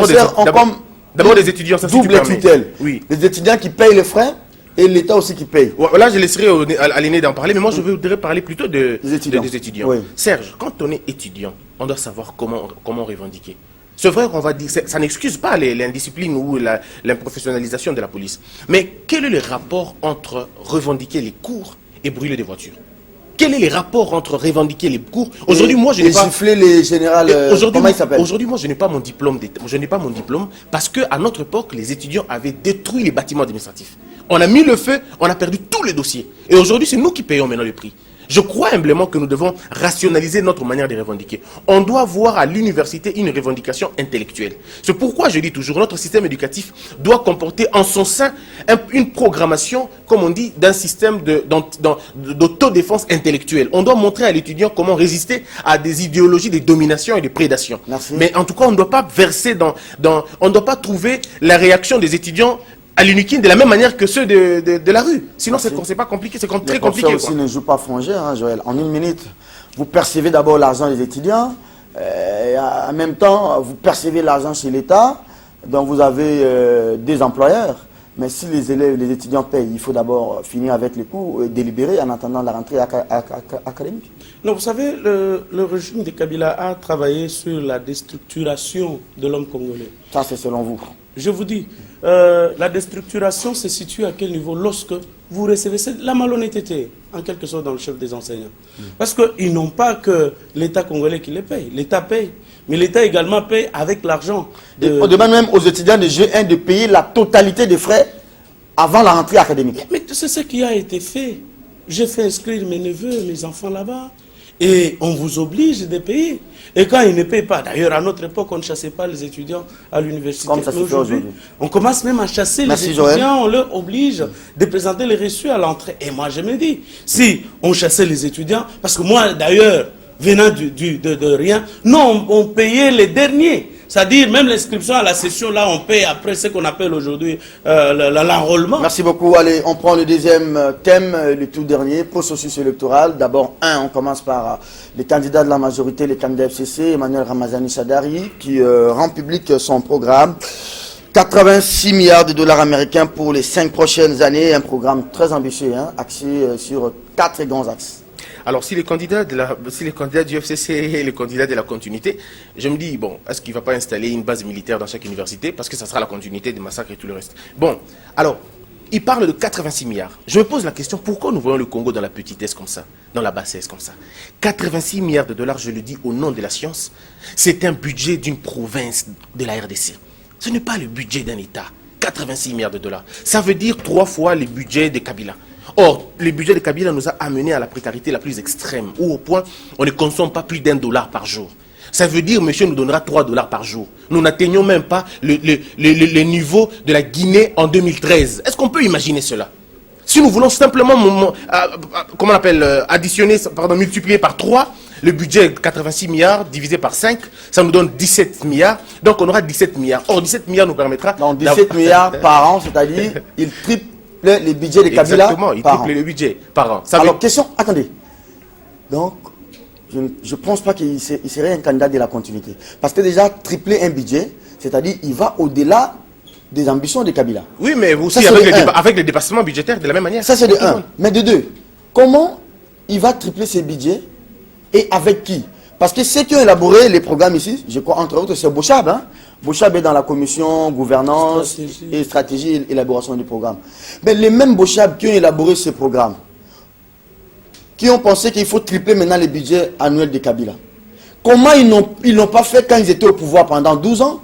Ça, double tutelle. Oui. Les étudiants qui payent les frais et l'État aussi qui paye. Là, je laisserai à l'aîné d'en parler, mais moi, je voudrais parler plutôt des étudiants. Oui. Serge, quand on est étudiant, on doit savoir comment revendiquer. C'est vrai qu'on va dire, ça n'excuse pas l'indiscipline ou l'improfessionnalisation de la police. Mais quel est le rapport entre revendiquer les cours et brûler des voitures? Quel est le rapport entre revendiquer les cours? Aujourd'hui, moi, je n'ai pas... gifler les générales... comment ils s'appellent? Aujourd'hui, moi, je n'ai pas mon diplôme. Je n'ai pas mon diplôme parce qu'à notre époque, les étudiants avaient détruit les bâtiments administratifs. On a mis le feu, on a perdu tous les dossiers. Et aujourd'hui, c'est nous qui payons maintenant le prix. Je crois humblement que nous devons rationaliser notre manière de revendiquer. On doit voir à l'université une revendication intellectuelle. C'est pourquoi je dis toujours, notre système éducatif doit comporter en son sein une programmation, comme on dit, d'un système d'autodéfense intellectuelle. On doit montrer à l'étudiant comment résister à des idéologies de domination et de prédation. Merci. Mais en tout cas, on ne doit pas verser on ne doit pas trouver la réaction des étudiants à l'Unikin de la même manière que ceux de la rue. Sinon, c'est pas compliqué, c'est très compliqué. Les professeurs aussi ne jouent pas frangé, hein, Joël. En une minute, vous percevez d'abord l'argent des étudiants, et en même temps, vous percevez l'argent chez l'État, donc vous avez des employeurs. Mais si les élèves, les étudiants payent, il faut d'abord finir avec les cours et délibérer en attendant la rentrée académique. Non, vous savez, le régime de Kabila a travaillé sur la déstructuration de l'homme congolais. Ça, c'est selon vous. Je vous dis, la déstructuration se situe à quel niveau? Lorsque vous recevez la malhonnêteté, en quelque sorte, dans le chef des enseignants. Parce qu'ils n'ont pas que l'État congolais qui les paye. L'État paye. Mais l'État également paye avec l'argent. On demande même aux étudiants de G1 de payer la totalité des frais avant la rentrée académique. Mais c'est ce qui a été fait. J'ai fait inscrire mes neveux, mes enfants là-bas. Et on vous oblige de payer. Et quand ils ne payent pas, d'ailleurs à notre époque on ne chassait pas les étudiants à l'université. Comme ça se fait aujourd'hui. On commence même à chasser les étudiants, Joël. On leur oblige de présenter les reçus à l'entrée. Et moi je me dis, si on chassait les étudiants, parce que moi d'ailleurs, venant de rien, non, on payait les derniers. C'est-à-dire, même l'inscription à la session, là, on paye après ce qu'on appelle aujourd'hui l'enrôlement. Merci beaucoup. Allez, on prend le deuxième thème, le tout dernier, processus électoral. D'abord, on commence par les candidats de la majorité, les candidats FCC, Emmanuel Ramazani Chadari, qui rend public son programme. 86 milliards de dollars américains pour les 5 prochaines années. Un programme très ambitieux, hein, axé sur 4 grands axes. Alors, si les candidats du FCC et les candidats de la continuité, je me dis, bon, est-ce qu'il ne va pas installer une base militaire dans chaque université? Parce que ça sera la continuité des massacres et tout le reste. Bon, alors, il parle de 86 milliards. Je me pose la question, pourquoi nous voyons le Congo dans la petitesse comme ça, dans la bassesse comme ça? 86 milliards de dollars, je le dis au nom de la science, c'est un budget d'une province de la RDC. Ce n'est pas le budget d'un État. 86 milliards de dollars. Ça veut dire 3 fois le budget de Kabila. Or, le budget de Kabila nous a amené à la précarité la plus extrême, où au point on ne consomme pas plus d'$1 par jour. Ça veut dire, monsieur nous donnera $3 par jour. Nous n'atteignons même pas le niveau de la Guinée en 2013. Est-ce qu'on peut imaginer cela? Si nous voulons simplement, comment on appelle, multiplier par 3, le budget 86 milliards divisé par 5, ça nous donne 17 milliards. Donc on aura 17 milliards. Or, 17 milliards nous permettra... Donc 17 milliards par an, c'est-à-dire, il triple les budgets de Kabila. Exactement, il triple le budget par an. Alors, question, attendez. Donc, je ne pense pas qu'il serait un candidat de la continuité. Parce que déjà, tripler un budget, c'est-à-dire, il va au-delà des ambitions de Kabila. Oui, mais vous aussi, avec les dépassements budgétaires, de la même manière. Ça, c'est de 1. Mais de 2, comment il va tripler ses budgets et avec qui? Parce que ceux qui ont élaboré les programmes ici, je crois entre autres, c'est Bochab. Hein? Bochab est dans la commission gouvernance et stratégie et élaboration du programme. Mais les mêmes Bochab qui ont élaboré ce programme, qui ont pensé qu'il faut tripler maintenant les budgets annuels de Kabila. Comment ils n'ont pas fait quand ils étaient au pouvoir pendant 12 ans?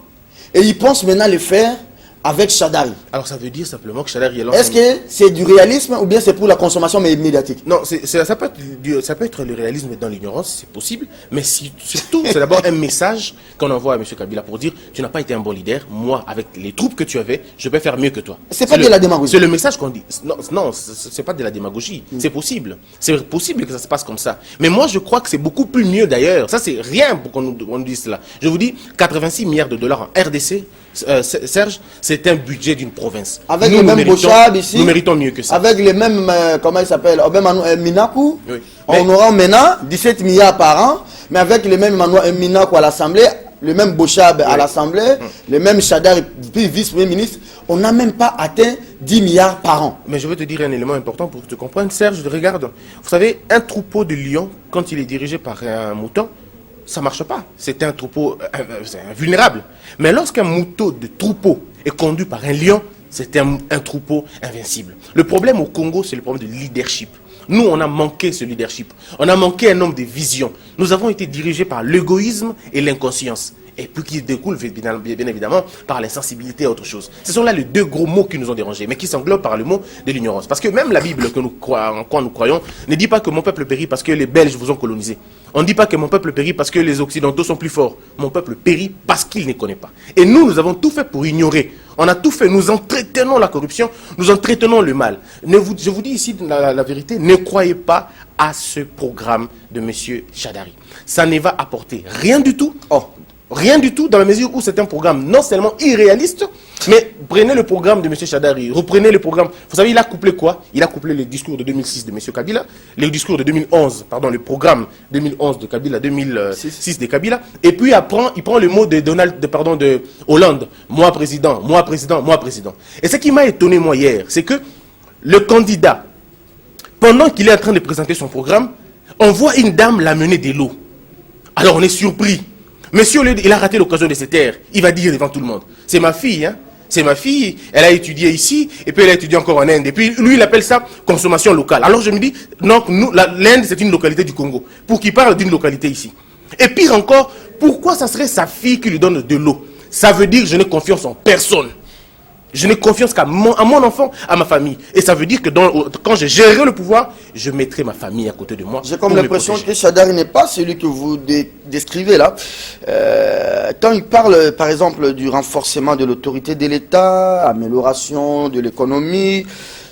Et ils pensent maintenant le faire avec Shadari. Alors ça veut dire simplement que Shadari est l'ancien... Est-ce que c'est du réalisme ou bien c'est pour la consommation médiatique? Non, ça peut être le réalisme dans l'ignorance, c'est possible, mais surtout, c'est d'abord un message qu'on envoie à M. Kabila pour dire tu n'as pas été un bon leader, moi, avec les troupes que tu avais, je peux faire mieux que toi. C'est pas de la démagogie. C'est le message qu'on dit. Non, c'est pas de la démagogie. C'est possible. C'est possible que ça se passe comme ça. Mais moi, je crois que c'est beaucoup plus mieux d'ailleurs. Ça, c'est rien pour qu'on nous dise cela. Je vous dis, 86 milliards de dollars en RDC, Serge, c'est un budget d'une province. Avec les mêmes Bochab ici. Nous méritons mieux que ça. Avec les mêmes, comment il s'appelle, Minakou. Oui. On aura Mena, 17 milliards par an. Mais avec les mêmes Minakou à l'Assemblée, le même Bochab à l'Assemblée, les mêmes Chadar, puis vice-premier ministre, on n'a même pas atteint 10 milliards par an. Mais je veux te dire un élément important pour que tu comprennes. Serge, regarde, vous savez, un troupeau de lions, quand il est dirigé par un mouton, ça ne marche pas. C'est un troupeau vulnérable. Mais lorsqu'un troupeau est conduit par un lion, c'est un troupeau invincible. Le problème au Congo, c'est le problème de leadership. Nous, on a manqué ce leadership. On a manqué un homme de vision. Nous avons été dirigés par l'égoïsme et l'inconscience. Et puis qui découle bien évidemment par l'insensibilité à autre chose. Ce sont là les deux gros mots qui nous ont dérangés, mais qui s'englobent par le mot de l'ignorance. Parce que même la Bible en quoi nous croyons ne dit pas que mon peuple périt parce que les Belges vous ont colonisé. On ne dit pas que mon peuple périt parce que les Occidentaux sont plus forts. Mon peuple périt parce qu'il ne connaît pas. Et nous avons tout fait pour ignorer. On a tout fait. Nous entretenons la corruption, nous entretenons le mal. Je vous dis ici la vérité, ne croyez pas à ce programme de M. Shadari. Ça ne va apporter rien du tout. Rien du tout, dans la mesure où c'est un programme non seulement irréaliste, mais prenez le programme de M. Shadari, reprenez le programme. Vous savez, il a couplé quoi? Il a couplé les discours de 2006 de M. Kabila, les discours de 2011, pardon, le programme 2011 de Kabila, 2006 de Kabila, et puis il prend le mot de de Hollande, moi président, moi président, moi président. Et ce qui m'a étonné, moi, hier, c'est que le candidat, pendant qu'il est en train de présenter son programme, on voit une dame l'amener de l'eau. Alors on est surpris. Monsieur, il a raté l'occasion de se taire. Il va dire devant tout le monde. C'est ma fille, hein. C'est ma fille. Elle a étudié ici, et puis elle a étudié encore en Inde. Et puis lui, il appelle ça consommation locale. Alors je me dis, non, l'Inde, c'est une localité du Congo. Pour qu'il parle d'une localité ici. Et pire encore, pourquoi ça serait sa fille qui lui donne de l'eau? Ça veut dire que je n'ai confiance en personne. Je n'ai confiance qu'à mon enfant, à ma famille. Et ça veut dire que quand je gérerai le pouvoir, je mettrai ma famille à côté de moi. J'ai comme l'impression que Shadari n'est pas celui que vous décrivez là. Quand il parle, par exemple, du renforcement de l'autorité de l'État, amélioration de l'économie,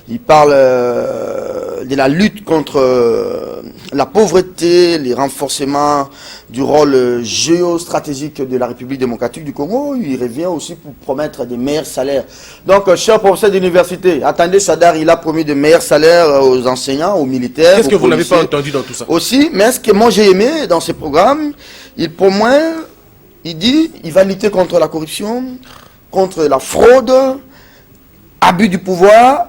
il parle de la lutte contre la pauvreté, les renforcements du rôle géostratégique de la République démocratique du Congo. Il revient aussi pour promettre des meilleurs salaires. Donc, cher professeur d'université, attendez, Shadari, il a promis de meilleurs salaires aux enseignants, aux militaires. Qu'est-ce que vous n'avez pas entendu dans tout ça? Aussi, mais ce que moi j'ai aimé dans ce programme, il dit il va lutter contre la corruption, contre la fraude, abus du pouvoir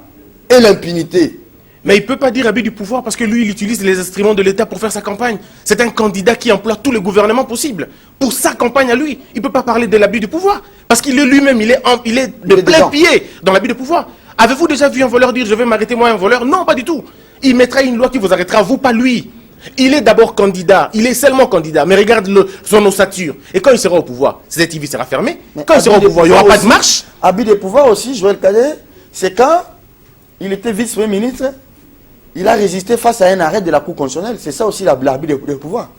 et l'impunité. Mais il ne peut pas dire abus du pouvoir parce que lui, il utilise les instruments de l'État pour faire sa campagne. C'est un candidat qui emploie tous les gouvernements possibles pour sa campagne à lui. Il ne peut pas parler de l'abus du pouvoir parce qu'il est lui-même, il est de plein pied dans l'abus de pouvoir. Avez-vous déjà vu un voleur dire je vais m'arrêter moi un voleur? Non, pas du tout. Il mettra une loi qui vous arrêtera, vous, pas lui. Il est d'abord candidat, il est seulement candidat, mais regarde son ossature. Et quand il sera au pouvoir, cette TV sera fermée. Quand il sera au pouvoir, il n'y aura pas de marche. Abus de pouvoir aussi, Joël Cadet, c'est quand il était vice-premier ministre, il a résisté face à un arrêt de la Cour constitutionnelle. C'est ça aussi l'abus de pouvoir.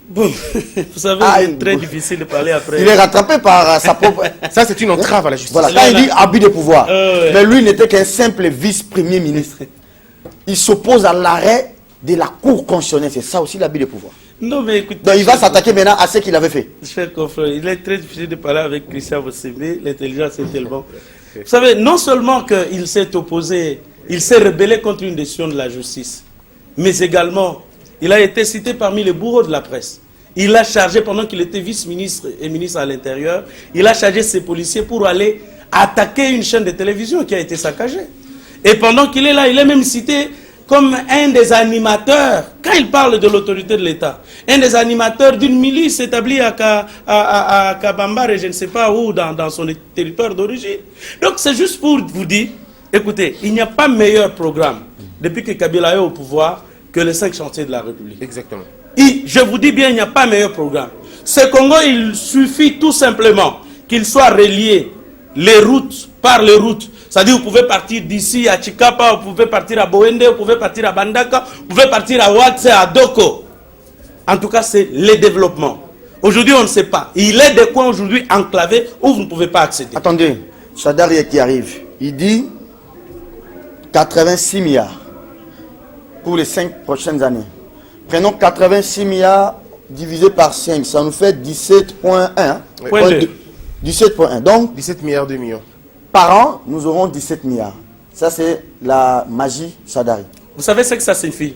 Bon, vous savez, c'est très difficile de parler après. Il est rattrapé par sa propre... Ça, c'est une entrave à la justice. Voilà, quand il dit abus de pouvoir. Mais lui, il n'était qu'un simple vice-premier ministre. Il s'oppose à l'arrêt de la Cour constitutionnelle. C'est ça aussi l'abus de pouvoir. Non, mais écoutez... Donc il va s'attaquer maintenant à ce qu'il avait fait. Cher confrère, il est très difficile de parler avec Christian Bossémé. L'intelligence est tellement... Vous savez, non seulement qu'il s'est opposé, il s'est rebellé contre une décision de la justice, mais également, il a été cité parmi les bourreaux de la presse. Il a chargé, pendant qu'il était vice-ministre et ministre à l'Intérieur, il a chargé ses policiers pour aller attaquer une chaîne de télévision qui a été saccagée. Et pendant qu'il est là, il est même cité comme un des animateurs, quand il parle de l'autorité de l'État, un des animateurs d'une milice établie à Kabambar et je ne sais pas où, dans son territoire d'origine. Donc c'est juste pour vous dire, écoutez, il n'y a pas meilleur programme depuis que Kabila est au pouvoir que les 5 chantiers de la République. Exactement. Et je vous dis bien, il n'y a pas meilleur programme. Ce Congo, il suffit tout simplement qu'il soit relié les routes, par les routes. C'est-à-dire vous pouvez partir d'ici à Chikapa, vous pouvez partir à Boende, vous pouvez partir à Bandaka, vous pouvez partir à Ouatse, à Doko. En tout cas, c'est le développement. Aujourd'hui, on ne sait pas. Il est des coins aujourd'hui enclavés où vous ne pouvez pas accéder. Attendez, Chadari qui arrive, il dit 86 milliards pour les 5 prochaines années. Prenons 86 milliards divisé par 5, ça nous fait 17,1. Hein? Oui. 17,1. Donc, 17 milliards 2 millions. Par an, nous aurons 17 milliards. Ça, c'est la magie Chadari. Vous savez ce que ça signifie?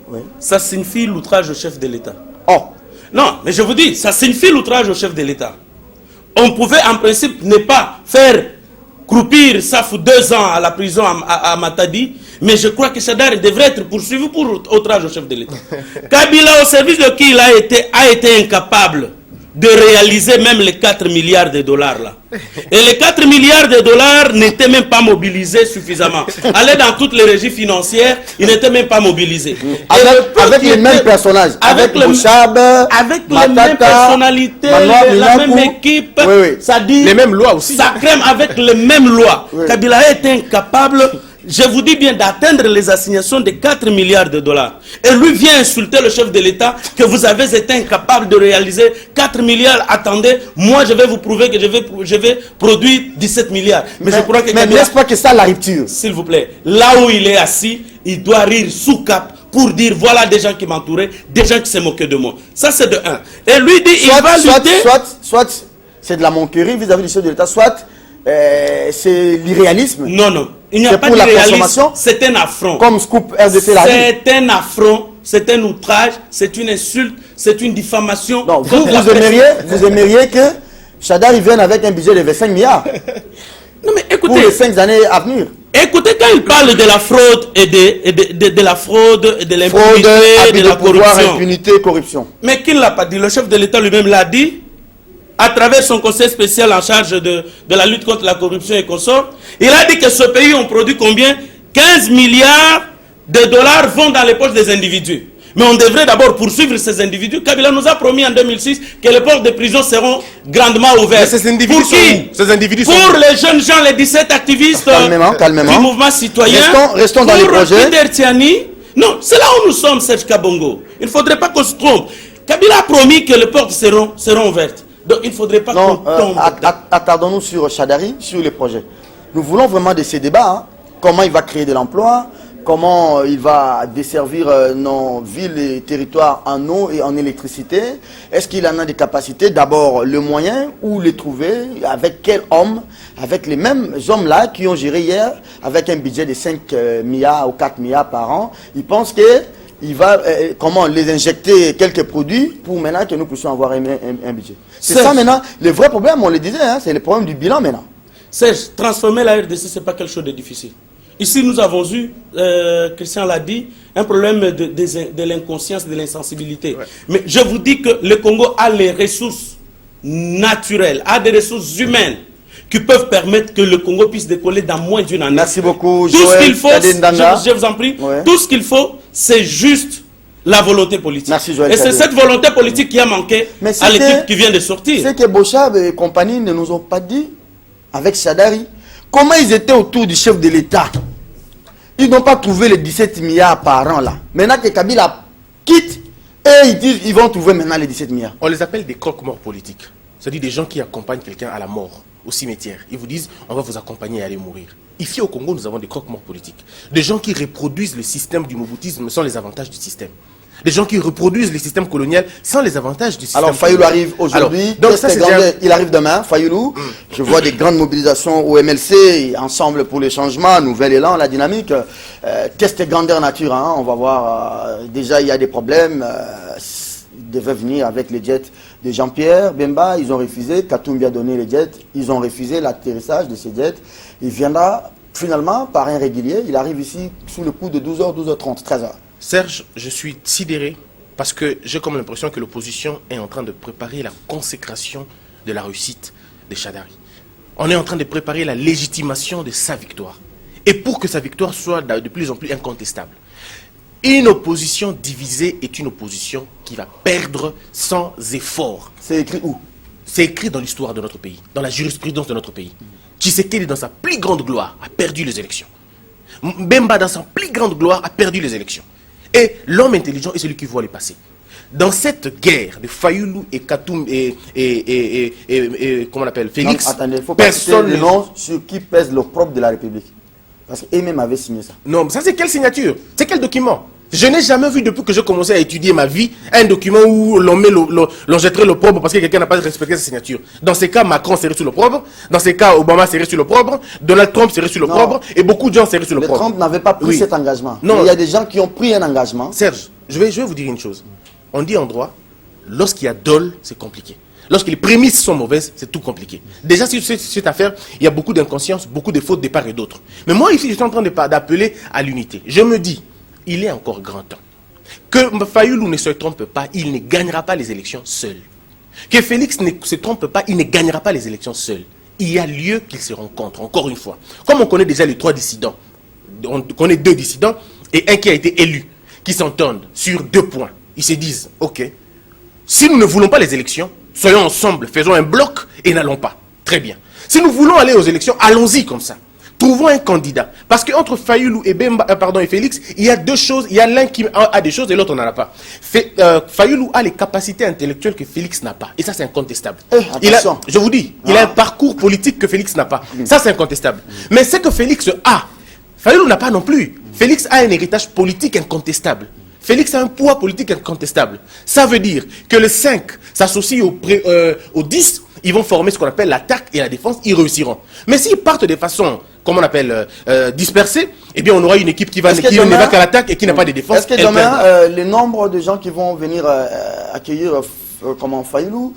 Oui. Ça signifie l'outrage au chef de l'État. Oh. Non, mais je vous dis, ça signifie l'outrage au chef de l'État. On pouvait en principe ne pas faire croupir Safou 2 ans à la prison à Matadi, mais je crois que Chadari devrait être poursuivi pour outrage au chef de l'État. Kabila, au service de qui il a été incapable de réaliser même les 4 milliards de dollars là. Et les 4 milliards de dollars n'étaient même pas mobilisés suffisamment. Allez dans toutes les régies financières, ils n'étaient même pas mobilisés. Avec les mêmes personnages, avec Bouchab, avec les mêmes personnalités, la même équipe, oui. Ça dit les mêmes lois aussi. Ça crème avec les mêmes lois. Oui. Kabila a été incapable, je vous dis bien, d'atteindre les assignations de 4 milliards de dollars. Et lui vient insulter le chef de l'État que vous avez été incapable de réaliser 4 milliards. Attendez, moi je vais vous prouver que je vais produire 17 milliards. Mais je crois que mais n'est-ce pas que ça la rupture? S'il vous plaît, là où il est assis, il doit rire sous cap pour dire voilà des gens qui m'entouraient, des gens qui se moquaient de moi. Ça c'est de 1. Et lui dit il va lutter. Soit c'est de la monquerie vis-à-vis du chef de l'État, soit c'est l'irréalisme. Non. Il n'y a pas de réalisme. C'est un affront. Comme Scoop RDC l'a dit. C'est un affront, c'est un outrage, c'est une insulte, c'est une diffamation. Non, vous aimeriez que Chadari vienne avec un budget de 25 milliards non, mais écoutez, pour les 5 années à venir. Écoutez, quand il parle de la fraude et de la fraude et de l'impunité, de la corruption. Impunité, corruption. Mais qui ne l'a pas dit? Le chef de l'État lui-même l'a dit. À travers son conseil spécial en charge de la lutte contre la corruption et consorts, il a dit que ce pays, on produit combien? 15 milliards de dollars vont dans les poches des individus. Mais on devrait d'abord poursuivre ces individus. Kabila nous a promis en 2006 que les portes de prison seront grandement ouvertes. Mais ces individus pour qui? Ces individus pour sont... les jeunes gens, les 17 activistes calmement. du mouvement citoyen. Restons dans les projets. Peter Tiani. Non, c'est là où nous sommes, Serge Kabongo. Il ne faudrait pas qu'on se trompe. Kabila a promis que les portes seront ouvertes. Donc il ne faudrait pas qu'on tombe. Attardons-nous sur Chadari, sur les projets. Nous voulons vraiment de ces débats. Hein. Comment il va créer de l'emploi, comment il va desservir nos villes et territoires en eau et en électricité. Est-ce qu'il en a des capacités? D'abord, le moyen, où les trouver, avec quel homme, avec les mêmes hommes-là qui ont géré hier, avec un budget de 5 milliards ou 4 milliards par an. Ils pensent que il va comment les injecter quelques produits pour maintenant que nous puissions avoir un budget. C'est ça maintenant, le vrai problème, on le disait, hein, c'est le problème du bilan maintenant. Serge, transformer la RDC, ce n'est pas quelque chose de difficile. Ici, nous avons eu, Christian l'a dit, un problème de l'inconscience, de l'insensibilité. Ouais. Mais je vous dis que le Congo a les ressources naturelles, a des ressources humaines qui peuvent permettre que le Congo puisse décoller dans moins d'une année. Merci beaucoup, tout Joël, ce qu'il faut, je vous en prie, ouais. Tout ce qu'il faut, c'est juste la volonté politique. Merci, Joël. Et c'est cette volonté politique qui a manqué à l'équipe qui vient de sortir. C'est que Bouchab et compagnie ne nous ont pas dit, avec Chadari, comment ils étaient autour du chef de l'État. Ils n'ont pas trouvé les 17 milliards par an là. Maintenant que Kabila quitte, et ils disent ils vont trouver maintenant les 17 milliards. On les appelle des croque-morts politiques. C'est-à-dire des gens qui accompagnent quelqu'un à la mort, au cimetière. Ils vous disent on va vous accompagner à aller mourir. Ici au Congo, nous avons des croque-morts politiques. Des gens qui reproduisent le système du moboutisme sans les avantages du système. Des gens qui reproduisent le système colonial sans les avantages du système. Alors Fayoulou arrive aujourd'hui, donc ça, il arrive demain, Fayoulou. Je vois des grandes mobilisations au MLC, Ensemble pour le changement, Nouvel Élan, la dynamique. Test grandeur nature, hein, on va voir. Déjà il y a des problèmes. Ils devaient venir avec les jets de Jean-Pierre Bemba, ils ont refusé. Katumbi a donné les jets, ils ont refusé l'atterrissage de ces jets. Il viendra finalement par un régulier, il arrive ici sous le coup de 12h, 12h30, 13h. Serge, je suis sidéré parce que j'ai comme l'impression que l'opposition est en train de préparer la consécration de la réussite de Chadari. On est en train de préparer la légitimation de sa victoire. Et pour que sa victoire soit de plus en plus incontestable. Une opposition divisée est une opposition qui va perdre sans effort. C'est écrit où? C'est écrit dans l'histoire de notre pays, dans la jurisprudence de notre pays. Tshisekedi, dans sa plus grande gloire, a perdu les élections. Bemba, dans sa plus grande gloire, a perdu les élections. Et l'homme intelligent est celui qui voit les passer. Dans cette guerre de Fayoulou et Katoum et comment on appelle, Félix, non, attendez, il faut pas personne le nom sur qui pèse l'opprobre de la République. Parce qu'eux-mêmes avaient signé ça. Non, ça c'est quelle signature? C'est quel document? Je n'ai jamais vu depuis que j'ai commencé à étudier ma vie un document où l'on jetterait l'opprobre parce que quelqu'un n'a pas respecté sa signature. Dans ces cas, Macron serait sur l'opprobre. Dans ces cas, Obama serait sur l'opprobre. Donald Trump serait sur l'opprobre. Et beaucoup de gens seraient sur l'opprobre. Trump n'avait pas pris cet engagement. Non. Il y a des gens qui ont pris un engagement. Serge, je vais vous dire une chose. On dit en droit, lorsqu'il y a dol, c'est compliqué. Lorsque les prémices sont mauvaises, c'est tout compliqué. Déjà, sur cette affaire, il y a beaucoup d'inconscience, beaucoup de fautes de part et d'autre. Mais moi, ici, je suis en train d'appeler à l'unité. Je me dis, il est encore grand temps. Que Fayoulou ne se trompe pas, il ne gagnera pas les élections seul. Que Félix ne se trompe pas, il ne gagnera pas les élections seul. Il y a lieu qu'ils se rencontrent, encore une fois. Comme on connaît déjà les 3 dissidents, on connaît 2 dissidents et un qui a été élu, qui s'entendent sur 2 points. Ils se disent, ok, si nous ne voulons pas les élections, soyons ensemble, faisons un bloc et n'allons pas. Très bien. Si nous voulons aller aux élections, allons-y comme ça. Trouvons un candidat. Parce qu'entre Fayoulou et et Félix, il y a 2 choses. Il y a l'un qui a des choses et l'autre n'en a pas. Fayoulou a les capacités intellectuelles que Félix n'a pas. Et ça, c'est incontestable. Je vous dis, il a un parcours politique que Félix n'a pas. Ça, c'est incontestable. Mais ce que Félix a, Fayoulou n'a pas non plus. Félix a un héritage politique incontestable. Félix a un poids politique incontestable. Ça veut dire que le 5 s'associe au 10, ils vont former ce qu'on appelle l'attaque et la défense, ils réussiront. Mais s'ils partent de façon, comment on appelle, dispersée, eh bien on aura une équipe qui ne va qu'à l'attaque et qui n'a pas de défense. Est-ce que demain, le nombre de gens qui vont venir accueillir Fayoulou,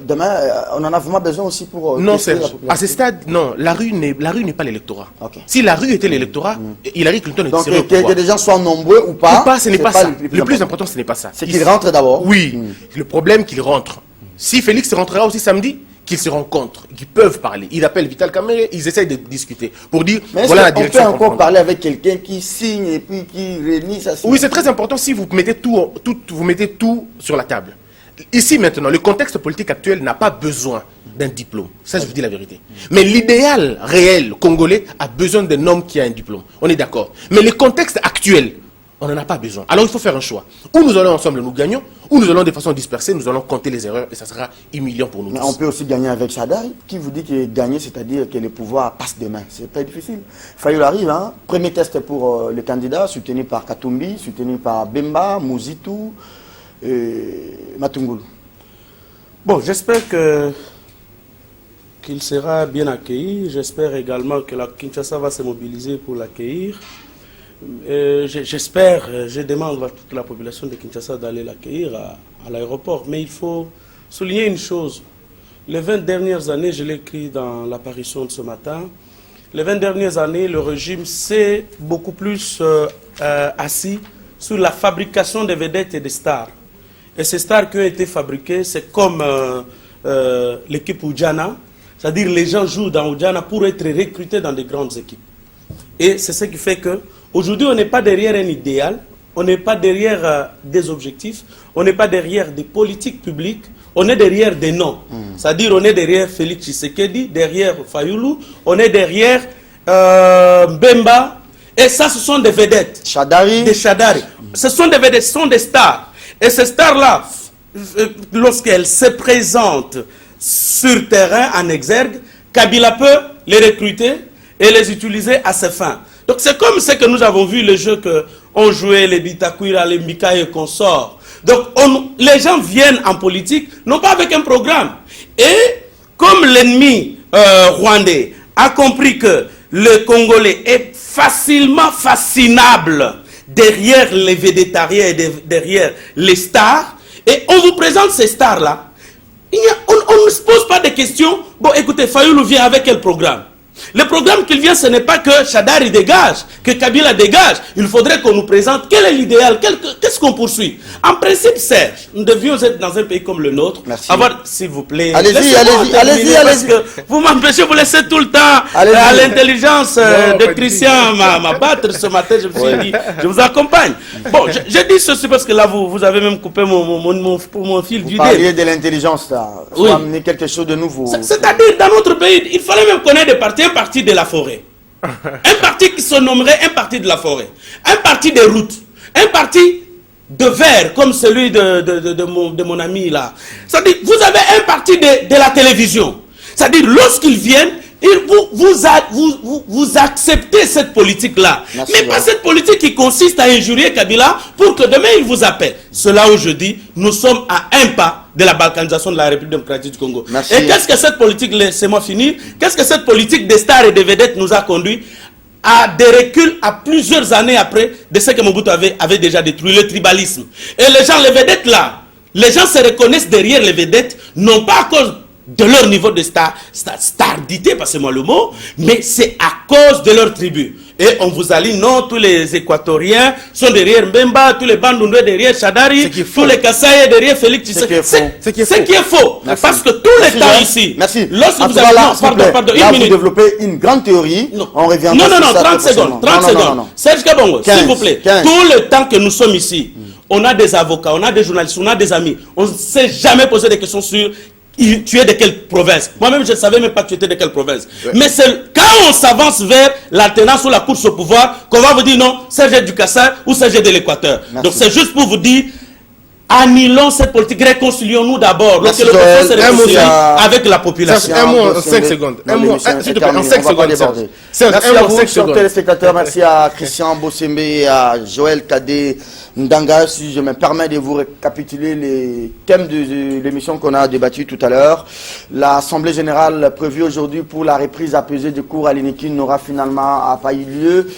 demain, on en a vraiment besoin aussi pour... Non, Serge, à ce stade, non, la rue n'est pas l'électorat. Okay. Si la rue était l'électorat, Hillary Clinton serait au pouvoir. Donc que des gens soient nombreux ou pas, ce n'est pas ça. Le plus important, ce n'est pas ça. C'est qu'ils rentrent d'abord. Oui, le problème qu'ils rentrent. Si Félix rentrera aussi samedi, qu'ils se rencontrent, qu'ils peuvent parler. Ils appellent Vital Kamerhe, ils essayent de discuter pour dire, voilà la direction. On peut encore parler avec quelqu'un qui signe et puis qui réunit ça. Oui, c'est très important si vous mettez tout sur la table. Ici maintenant, le contexte politique actuel n'a pas besoin d'un diplôme. Ça, je vous dis la vérité. Mais l'idéal réel congolais a besoin d'un homme qui a un diplôme. On est d'accord. Mais le contexte actuel, on n'en a pas besoin. Alors il faut faire un choix. Ou nous allons ensemble, nous gagnons, ou nous allons de façon dispersée, nous allons compter les erreurs et ça sera humiliant pour nous tous. On peut aussi gagner avec Chadari, qui vous dit que gagner, c'est-à-dire que le pouvoir passe demain. C'est très difficile. Fayoulou arrive, hein. Premier test pour le candidat, soutenu par Katumbi, soutenu par Bemba, Mouzitou, Matungulu. Bon, j'espère qu'il sera bien accueilli. J'espère également que la Kinshasa va se mobiliser pour l'accueillir. Je demande à toute la population de Kinshasa d'aller l'accueillir à l'aéroport. Mais il faut souligner une chose. Les 20 dernières années, je l'ai écrit dans l'apparition de ce matin, les 20 dernières années, le régime s'est beaucoup plus assis sur la fabrication des vedettes et des stars. Et ces stars qui ont été fabriquées, c'est comme l'équipe Oudjana, c'est-à-dire les gens jouent dans Oudjana pour être recrutés dans des grandes équipes. Et c'est ce qui fait que aujourd'hui, on n'est pas derrière un idéal, on n'est pas derrière des objectifs, on n'est pas derrière des politiques publiques, on est derrière des noms. C'est-à-dire on est derrière Félix Tshisekedi, derrière Fayoulou, on est derrière Bemba, et ça ce sont des vedettes. Chadari. Des Chadari. Ce sont des vedettes, ce sont des stars. Et ces stars-là, lorsqu'elles se présentent sur terrain en exergue, Kabila peut les recruter et les utiliser à ses fins. Donc c'est comme ce que nous avons vu, les jeux qu'on jouait, les Bitakwira, les Mika et consorts. Donc les gens viennent en politique, non pas avec un programme. Et comme l'ennemi rwandais a compris que le Congolais est facilement fascinable derrière les végétariens et derrière les stars, et on vous présente ces stars-là, on ne se pose pas de questions. Bon, écoutez, Fayoulou vient avec quel programme? Le programme qu'il vient, ce n'est pas que Chadari dégage, que Kabila dégage. Il faudrait qu'on nous présente quel est l'idéal, qu'est-ce qu'on poursuit. En principe, Serge, nous devions être dans un pays comme le nôtre. Merci. Avoir, s'il vous plaît, allez-y. Parce que vous m'empêchez, vous laissez tout le temps à l'intelligence de Christian m'abattre ce matin. Je me suis dit, je vous accompagne. Bon, je dis ceci parce que là, vous avez même coupé mon fil du dé. Vous parliez de l'intelligence, là. Il faut amener quelque chose de nouveau. C'est-à-dire, dans notre pays, il fallait même connaître des partis, un parti de la forêt. Un parti qui se nommerait un parti de la forêt. Un parti des routes. Un parti de verre, comme celui de mon ami là. C'est-à-dire, vous avez un parti de la télévision. C'est-à-dire, lorsqu'ils viennent, vous acceptez cette politique-là. Mais pas cette politique qui consiste à injurier Kabila pour que demain il vous appelle. Cela où je dis, nous sommes à un pas de la balkanisation de la République démocratique du Congo. Merci. Et qu'est-ce que cette politique, laissez-moi finir, qu'est-ce que cette politique des stars et des vedettes nous a conduit à des reculs à plusieurs années après de ce que Mobutu avait déjà détruit, le tribalisme. Et les gens, les vedettes là, les gens se reconnaissent derrière les vedettes, non pas à cause de leur niveau de stardité, passez-moi le mot, mais c'est à cause de leur tribu. Et on vous aligne, non, tous les Équatoriens sont derrière Mbemba, tous les Bandundwe derrière Chadari, tous les Kassaïs derrière Félix Tshisekedi. Ce qui est faux. Merci. Parce que tous les temps ici, merci. Lorsque vous avez là, vous développez une grande théorie, non. On revient non, 30 secondes. 30 secondes. Serge Kabongo, s'il vous plaît, 15. tout le temps que nous sommes ici, on a des avocats, on a des journalistes, on a des amis, on ne s'est jamais posé des questions sur tu es de quelle province. Moi-même, je ne savais même pas que tu étais de quelle province. Ouais. Mais c'est quand on s'avance vers l'alternance ou la course au pouvoir qu'on va vous dire non, Serge du Kassai ou Serge de l'Équateur. Donc c'est juste pour vous dire, annulons cette politique, réconcilions-nous d'abord. Donc le peuple se réconcilie avec la population. Un mot en 5 secondes. Un mot, s'il te plaît, en 5 secondes. Merci à vous, chers téléspectateurs. Merci à Christian Bossembe et à Joël Kadé Ndanga. Si je me permets de vous récapituler les thèmes de l'émission qu'on a débattu tout à l'heure. L'Assemblée générale prévue aujourd'hui pour la reprise apaisée du cours à l'Inikin n'aura finalement pas eu lieu.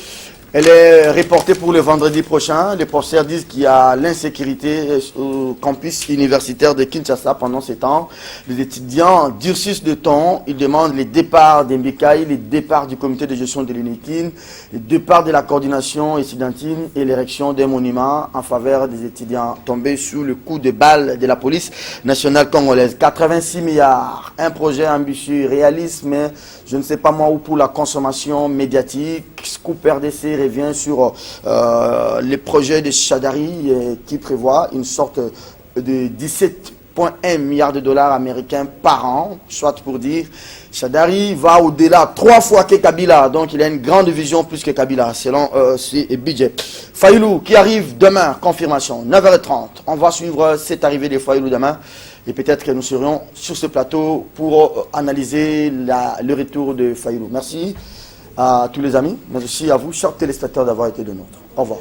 Elle est reportée pour le vendredi prochain. Les professeurs disent qu'il y a l'insécurité au campus universitaire de Kinshasa pendant ces temps. Les étudiants durcissent de ton. Ils demandent les départs d'Embikaï, les départs du comité de gestion de l'UNIKIN, les départs de la coordination étudiantine et l'érection d'un monument en faveur des étudiants tombés sous le coup de balle de la police nationale congolaise. 86 milliards. Un projet ambitieux, réaliste, mais je ne sais pas moi où pour la consommation médiatique. Scoop RDC revient sur les projets de Chadari qui prévoit une sorte de 17,1 milliards de dollars américains par an, soit pour dire Chadari va au-delà 3 fois que Kabila, donc il a une grande vision plus que Kabila selon ses budgets. Fayulu qui arrive demain, confirmation, 9h30. On va suivre cette arrivée de Fayulu demain. Et peut-être que nous serions sur ce plateau pour analyser le retour de Fayulu. Merci à tous les amis, mais aussi à vous, chers téléspectateurs, d'avoir été de nôtres. Au revoir.